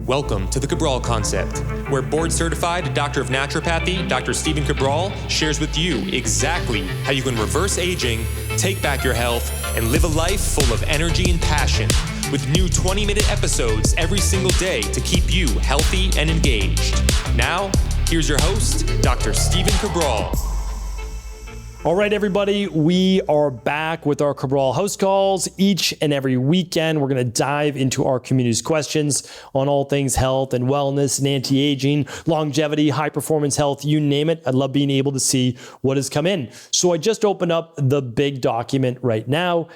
Welcome to the Cabral Concept, where board-certified Doctor of Naturopathy, Dr. Stephen Cabral, shares with you exactly how you can reverse aging, take back your health, and live a life full of energy and passion, with new 20-minute episodes every single day to keep you healthy and engaged. Now, here's your host, Dr. Stephen Cabral. All right, everybody, we are back with our Cabral House Calls. Each and every weekend, we're going to dive into our community's questions on all things health and wellness and anti-aging, longevity, high-performance health, you name it. I love being able to see what has come in. So I just opened up the big document right now.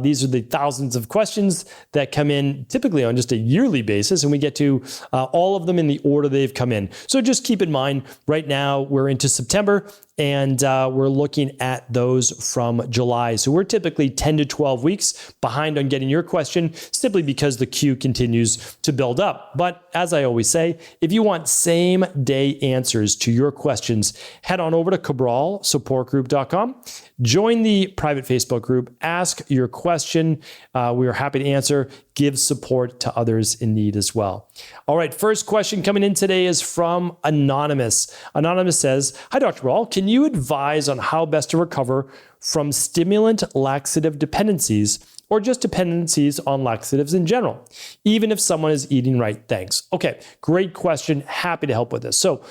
These are the thousands of questions that come in typically on just a yearly basis, and we get to all of them in the order they've come in. So just keep in mind, right now, we're into September, and we're looking at those from July. So we're typically 10 to 12 weeks behind on getting your question, simply because the queue continues to build up. But as I always say, if you want same day answers to your questions, head on over to cabralsupportgroup.com. Join the private Facebook group, ask your question. We are happy to answer, give support to others in need as well. All right, first question coming in today is from Anonymous. Anonymous says, "Hi, Dr. Cabral, can you advise on how best to recover from stimulant laxative dependencies or just dependencies on laxatives in general, even if someone is eating right? Thanks." Okay, great question. Happy to help with this. So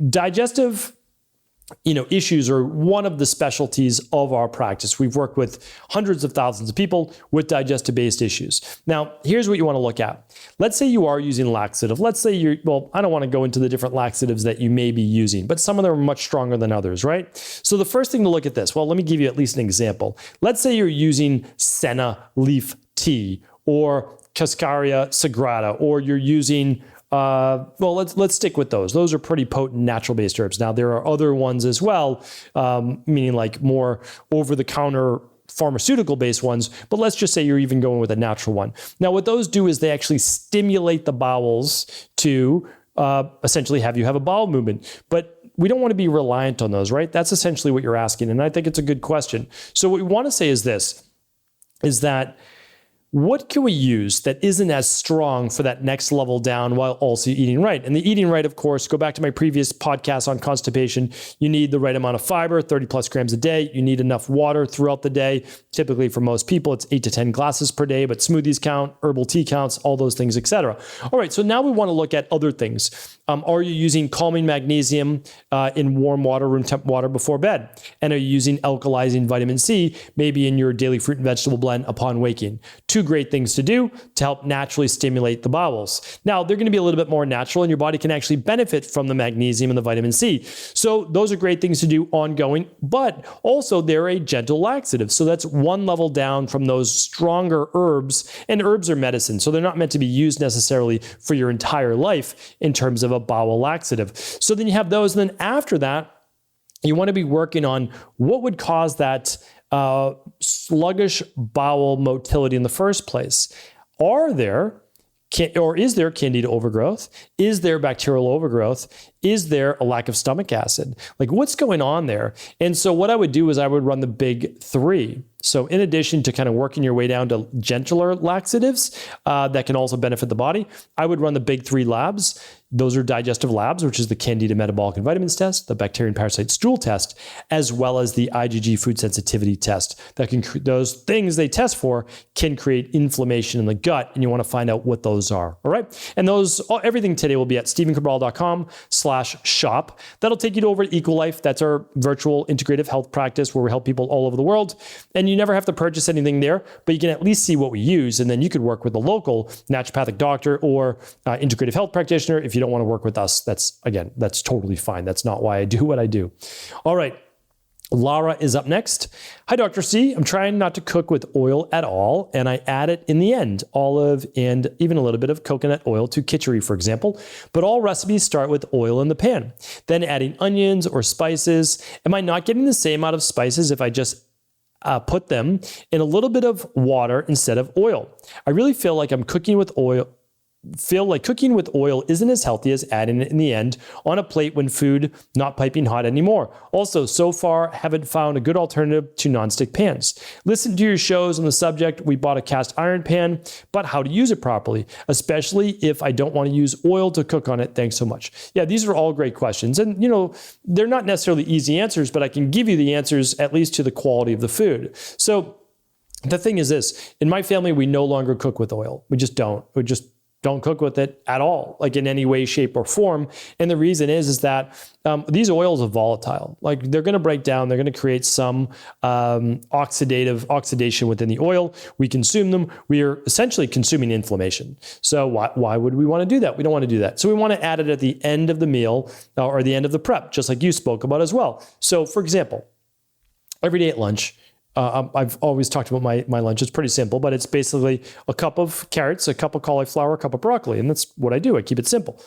digestive issues are one of the specialties of our practice. We've worked with hundreds of thousands of people with digestive-based issues. Now, here's what you want to look at. Let's say you are using laxative. Let's say I don't want to go into the different laxatives that you may be using, but some of them are much stronger than others, right? So the first thing to look at this, let me give you at least an example. Let's say you're using senna leaf tea or Cascaria sagrada, or you're using let's stick with those. Those are pretty potent natural-based herbs. Now, there are other ones as well, meaning like more over-the-counter pharmaceutical-based ones, but let's just say you're even going with a natural one. Now, what those do is they actually stimulate the bowels to essentially have you have a bowel movement. But we don't want to be reliant on those, right? That's essentially what you're asking, and I think it's a good question. So what we want to say is this, is that what can we use that isn't as strong for that next level down while also eating right? And the eating right, of course, go back to my previous podcast on constipation. You need the right amount of fiber, 30 plus grams a day. You need enough water throughout the day. Typically for most people, it's 8 to 10 glasses per day, but smoothies count, herbal tea counts, all those things, etc. All right, so now we want to look at other things. Are you using calming magnesium in warm water, room temp water before bed? And are you using alkalizing vitamin C, maybe in your daily fruit and vegetable blend upon waking? Two great things to do to help naturally stimulate the bowels. Now, they're going to be a little bit more natural, and your body can actually benefit from the magnesium and the vitamin C. So those are great things to do ongoing, but also they're a gentle laxative. So that's one level down from those stronger herbs, and herbs are medicine. So they're not meant to be used necessarily for your entire life in terms of a bowel laxative. So then you have those, and then after that, you want to be working on what would cause that sluggish bowel motility in the first place. Is there candida overgrowth? Is there bacterial overgrowth? Is there a lack of stomach acid? Like, what's going on there? And so what I would do is I would run the big three. So in addition to kind of working your way down to gentler laxatives that can also benefit the body, I would run the big three labs. Those are digestive labs, which is the Candida metabolic and vitamins test, the bacterial and parasite stool test, as well as the IgG food sensitivity test. Those things they test for can create inflammation in the gut, and you want to find out what those are. All right. And everything today will be at stephencabral.com/shop. That'll take you over to EcoLife. That's our virtual integrative health practice where we help people all over the world. And you never have to purchase anything there, but you can at least see what we use. And then you could work with a local naturopathic doctor or integrative health practitioner. If you don't want to work with us, that's totally fine. That's not why I do what I do. All right. Lara is up next. "Hi, Dr. C. I'm trying not to cook with oil at all, and I add it in the end, olive and even a little bit of coconut oil to kitchari, for example. But all recipes start with oil in the pan, then adding onions or spices. Am I not getting the same amount of spices if I just put them in a little bit of water instead of oil? I really feel like I'm cooking with oil feel like cooking with oil isn't as healthy as adding it in the end on a plate when food not piping hot anymore. Also, so far, haven't found a good alternative to nonstick pans. Listen to your shows on the subject. We bought a cast iron pan, but how to use it properly, especially if I don't want to use oil to cook on it. Thanks so much. Yeah, these are all great questions. And, they're not necessarily easy answers, but I can give you the answers at least to the quality of the food. So the thing is this, in my family, we no longer cook with oil. We just don't. We just don't cook with it at all, like in any way, shape, or form. And the reason is that these oils are volatile. Like they're going to break down. They're going to create some oxidation within the oil. We consume them. We are essentially consuming inflammation. So why would we want to do that? We don't want to do that. So we want to add it at the end of the meal or the end of the prep, just like you spoke about as well. So for example, every day at lunch, I've always talked about my lunch. It's pretty simple, but it's basically a cup of carrots, a cup of cauliflower, a cup of broccoli. And that's what I do. I keep it simple.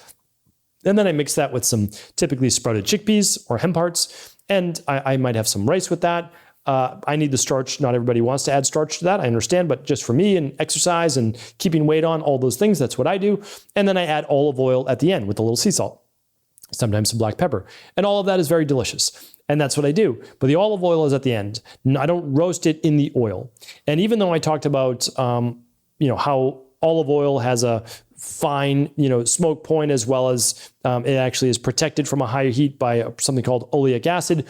And then I mix that with some typically sprouted chickpeas or hemp hearts. And I might have some rice with that. I need the starch. Not everybody wants to add starch to that. I understand. But just for me and exercise and keeping weight on, all those things, that's what I do. And then I add olive oil at the end with a little sea salt, sometimes some black pepper. And all of that is very delicious. And that's what I do. But the olive oil is at the end. I don't roast it in the oil. And even though I talked about, how olive oil has a fine, smoke point, as well as it actually is protected from a higher heat by something called oleic acid,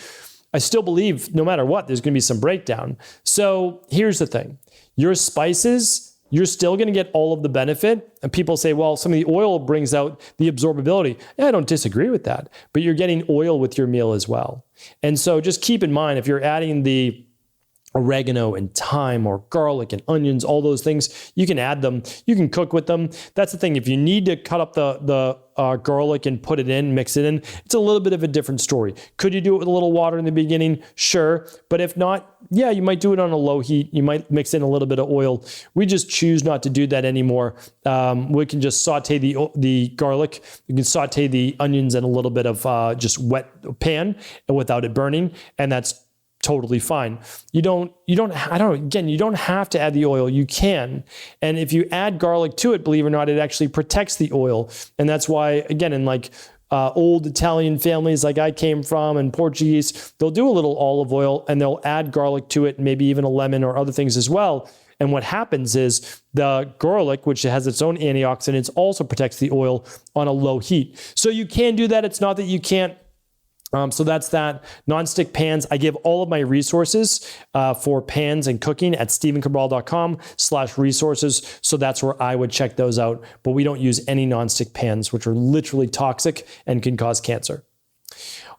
I still believe no matter what, there's going to be some breakdown. So here's the thing. Your spices, you're still going to get all of the benefit. And people say, well, some of the oil brings out the absorbability. Yeah, I don't disagree with that, but you're getting oil with your meal as well. And so just keep in mind, if you're adding the oregano and thyme or garlic and onions, all those things, you can add them. You can cook with them. That's the thing. If you need to cut up the garlic and put it in, mix it in, it's a little bit of a different story. Could you do it with a little water in the beginning? Sure. But if not, yeah, you might do it on a low heat. You might mix in a little bit of oil. We just choose not to do that anymore. We can just saute the garlic. You can saute the onions in a little bit of just wet pan and without it burning. And that's totally fine. You don't have to add the oil. You can. And if you add garlic to it, believe it or not, it actually protects the oil. And that's why, again, in old Italian families like I came from and Portuguese, they'll do a little olive oil and they'll add garlic to it, maybe even a lemon or other things as well. And what happens is the garlic, which has its own antioxidants, also protects the oil on a low heat. So you can do that. It's not that you can't. So that's that. Nonstick pans. I give all of my resources for pans and cooking at stevencabral.com/resources. So that's where I would check those out. But we don't use any nonstick pans, which are literally toxic and can cause cancer.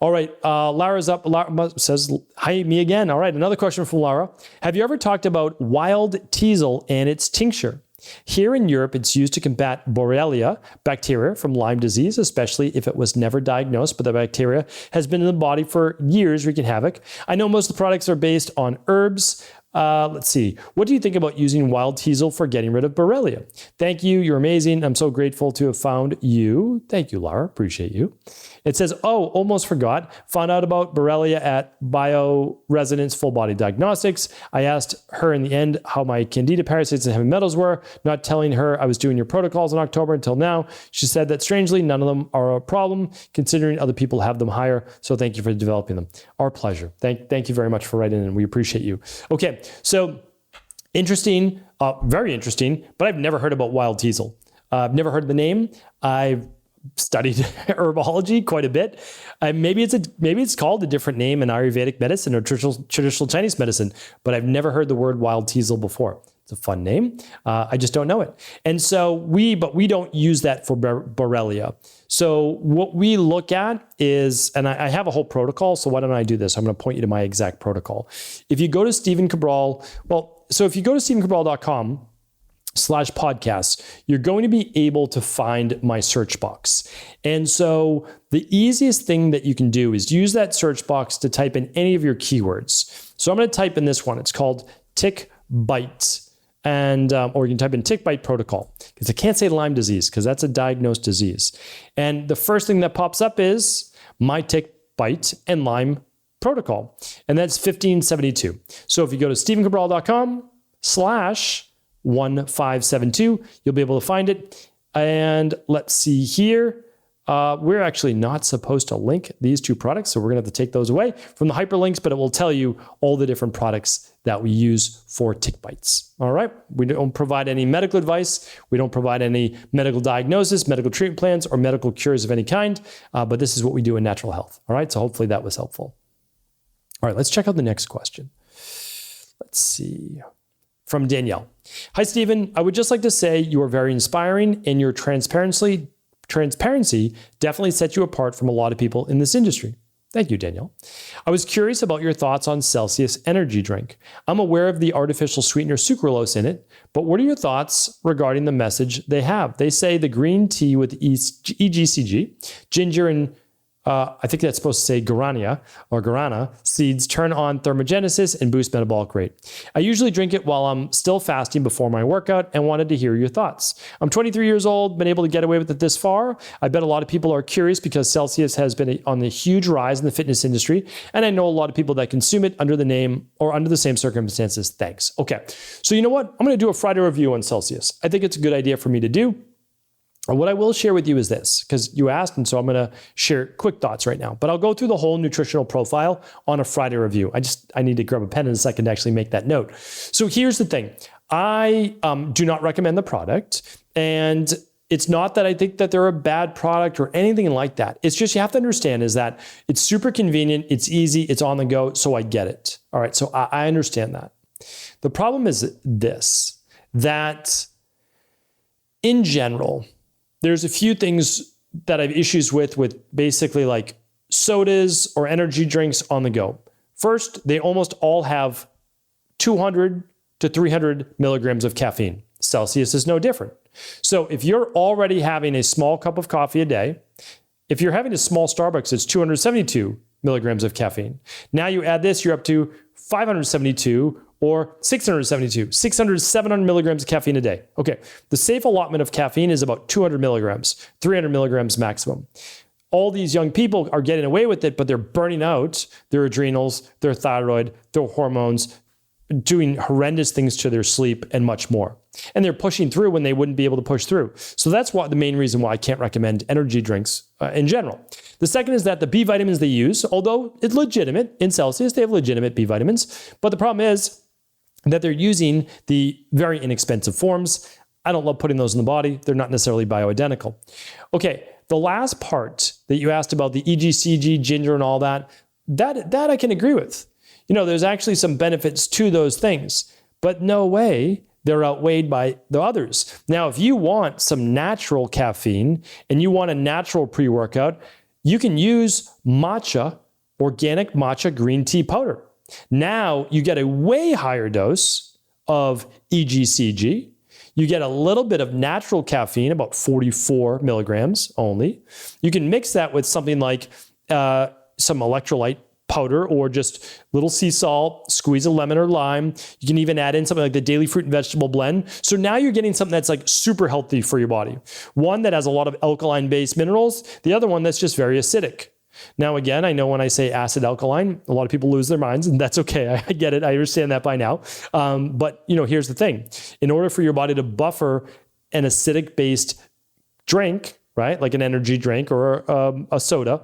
All right. Lara's up. Lara says, hi, me again. All right. Another question from Lara. Have you ever talked about wild teasel and its tincture? Here in Europe, it's used to combat Borrelia bacteria from Lyme disease, especially if it was never diagnosed, but the bacteria has been in the body for years, wreaking havoc. I know most of the products are based on herbs. Let's see. What do you think about using wild teasel for getting rid of Borrelia? Thank you. You're amazing. I'm so grateful to have found you. Thank you, Lara. Appreciate you. It says, oh, almost forgot. Found out about Borrelia at Bioresonance Full Body Diagnostics. I asked her in the end how my candida parasites and heavy metals were, not telling her I was doing your protocols in October until now. She said that strangely, none of them are a problem, considering other people have them higher. So thank you for developing them. Our pleasure. Thank you very much for writing in. We appreciate you. Okay, so interesting, very interesting, but I've never heard about wild teasel. I've never heard the name. I've studied herbology quite a bit. Maybe it's called a different name in Ayurvedic medicine or traditional Chinese medicine, but I've never heard the word wild teasel before. It's a fun name. I just don't know it. And so we don't use that for Borrelia. So what we look at is, and I have a whole protocol, so why don't I do this? I'm going to point you to my exact protocol. If you go to Stephen Cabral, if you go to stevencabral.com/podcasts, you're going to be able to find my search box. And so the easiest thing that you can do is use that search box to type in any of your keywords. So I'm going to type in this one. It's called tick bite. And or you can type in tick bite protocol, because I can't say Lyme disease because that's a diagnosed disease. And the first thing that pops up is my tick bite and Lyme protocol. And that's 1572. So if you go to stevencabral.com/1572, you'll be able to find it. And let's see here. We're actually not supposed to link these two products, so we're going to have to take those away from the hyperlinks, but it will tell you all the different products that we use for tick bites. All right. We don't provide any medical advice. We don't provide any medical diagnosis, medical treatment plans, or medical cures of any kind, but this is what we do in natural health. All right. So hopefully that was helpful. All right. Let's check out the next question. Let's see. From Danielle. Hi, Stephen. I would just like to say you are very inspiring, and your transparency definitely sets you apart from a lot of people in this industry. Thank you, Danielle. I was curious about your thoughts on Celsius energy drink. I'm aware of the artificial sweetener sucralose in it, but what are your thoughts regarding the message they have? They say the green tea with EGCG, ginger, and I think that's supposed to say guarana seeds turn on thermogenesis and boost metabolic rate. I usually drink it while I'm still fasting before my workout and wanted to hear your thoughts. I'm 23 years old, been able to get away with it this far. I bet a lot of people are curious because Celsius has been on a huge rise in the fitness industry, and I know a lot of people that consume it under the name or under the same circumstances. Thanks. Okay, so you know what? I'm going to do a Friday review on Celsius. I think it's a good idea for me to do. What I will share with you is this, because you asked, and so I'm going to share quick thoughts right now. But I'll go through the whole nutritional profile on a Friday review. I need to grab a pen in a second to actually make that note. So here's the thing. I do not recommend the product, and it's not that I think that they're a bad product or anything like that. It's just you have to understand is that it's super convenient, it's easy, it's on the go, so I get it. All right, so I understand that. The problem is this, that in general, there's a few things that I have issues with basically like sodas or energy drinks on the go. First, they almost all have 200 to 300 milligrams of caffeine. Celsius is no different. So if you're already having a small cup of coffee a day, if you're having a small Starbucks, it's 272 milligrams of caffeine. Now you add this, you're up to 572 or 672, 600, 700 milligrams of caffeine a day. Okay, the safe allotment of caffeine is about 200 milligrams, 300 milligrams maximum. All these young people are getting away with it, but they're burning out their adrenals, their thyroid, their hormones, doing horrendous things to their sleep and much more. And they're pushing through when they wouldn't be able to push through. So that's the main reason why I can't recommend energy drinks in general. The second is that the B vitamins they use, although it's legitimate in Celsius, they have legitimate B vitamins, but the problem is that they're using the very inexpensive forms. I don't love putting those in the body. They're not necessarily bioidentical. Okay, the last part that you asked about the EGCG, ginger, and all that I can agree with. You know, there's actually some benefits to those things, but no way they're outweighed by the others. Now, if you want some natural caffeine and you want a natural pre-workout, you can use matcha, organic matcha green tea powder. Now you get a way higher dose of EGCG. You get a little bit of natural caffeine, about 44 milligrams only. You can mix that with something like some electrolyte powder or just little sea salt, squeeze a lemon or lime. You can even add in something like the daily fruit and vegetable blend. So now you're getting something that's like super healthy for your body. One that has a lot of alkaline-based minerals, the other one that's just very acidic. Now, again, I know when I say acid alkaline, a lot of people lose their minds, and that's okay. I get it. I understand that by now. But, you know, here's the thing. In order for your body to buffer an acidic-based drink, right, like an energy drink or a soda,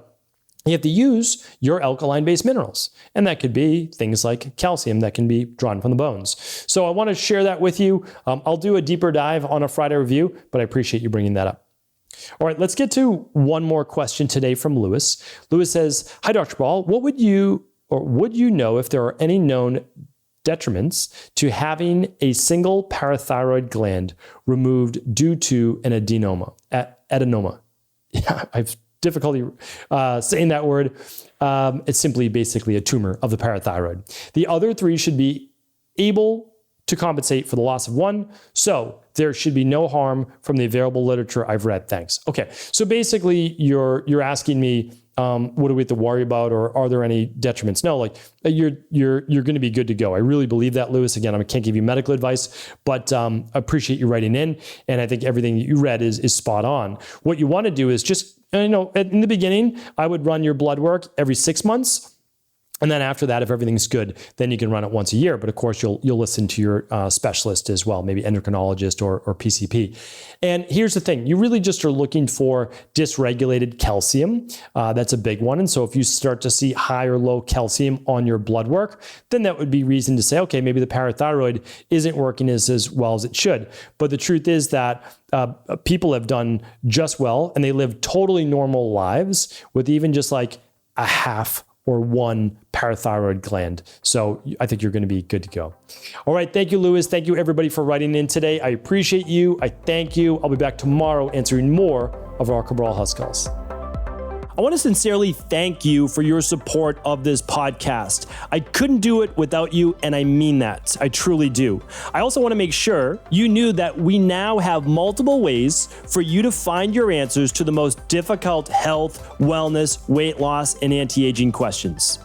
you have to use your alkaline-based minerals. And that could be things like calcium that can be drawn from the bones. So I want to share that with you. I'll do a deeper dive on a Friday review, but I appreciate you bringing that up. All right, let's get to one more question today from Lewis. Lewis says, hi, Dr. Cabral. Would you know if there are any known detriments to having a single parathyroid gland removed due to an adenoma? Yeah, I've difficulty saying that word. It's simply basically a tumor of the parathyroid. The other three should be able to compensate for the loss of one. So there should be no harm from the available literature I've read. Thanks. Okay. So basically you're asking me, what do we have to worry about, or are there any detriments? No, like you're going to be good to go. I really believe that, Lewis. Again, I can't give you medical advice, but I appreciate you writing in. And I think everything that you read is spot on. What you want to do is just, in the beginning, I would run your blood work every 6 months. And then after that, if everything's good, then you can run it once a year. But of course, you'll listen to your specialist as well, maybe endocrinologist or PCP. And here's the thing. You really just are looking for dysregulated calcium. That's a big one. And so if you start to see high or low calcium on your blood work, then that would be reason to say, okay, maybe the parathyroid isn't working as well as it should. But the truth is that people have done just well, and they live totally normal lives with even just like a half or one parathyroid gland. So I think you're going to be good to go. All right. Thank you, Lewis. Thank you, everybody, for writing in today. I appreciate you. I thank you. I'll be back tomorrow answering more of our Cabral House Calls. I want to sincerely thank you for your support of this podcast. I couldn't do it without you, and I mean that. I truly do. I also want to make sure you knew that we now have multiple ways for you to find your answers to the most difficult health, wellness, weight loss, and anti-aging questions.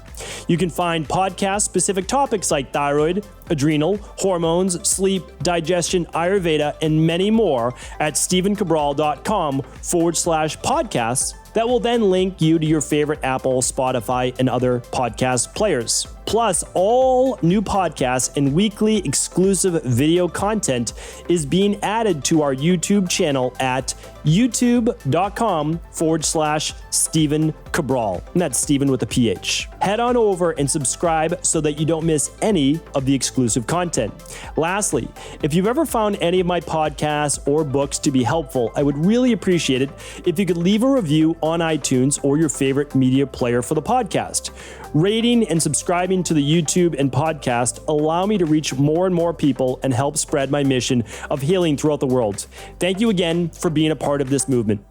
You can find podcast-specific topics like thyroid, adrenal, hormones, sleep, digestion, Ayurveda, and many more at stevencabral.com/podcasts that will then link you to your favorite Apple, Spotify, and other podcast players. Plus, all new podcasts and weekly exclusive video content is being added to our YouTube channel at youtube.com/Steven Cabral. And that's Steven with a PH. Head on over and subscribe so that you don't miss any of the exclusive content. Lastly, if you've ever found any of my podcasts or books to be helpful, I would really appreciate it if you could leave a review on iTunes or your favorite media player for the podcast. Rating and subscribing to the YouTube and podcast allow me to reach more and more people and help spread my mission of healing throughout the world. Thank you again for being a part of this movement.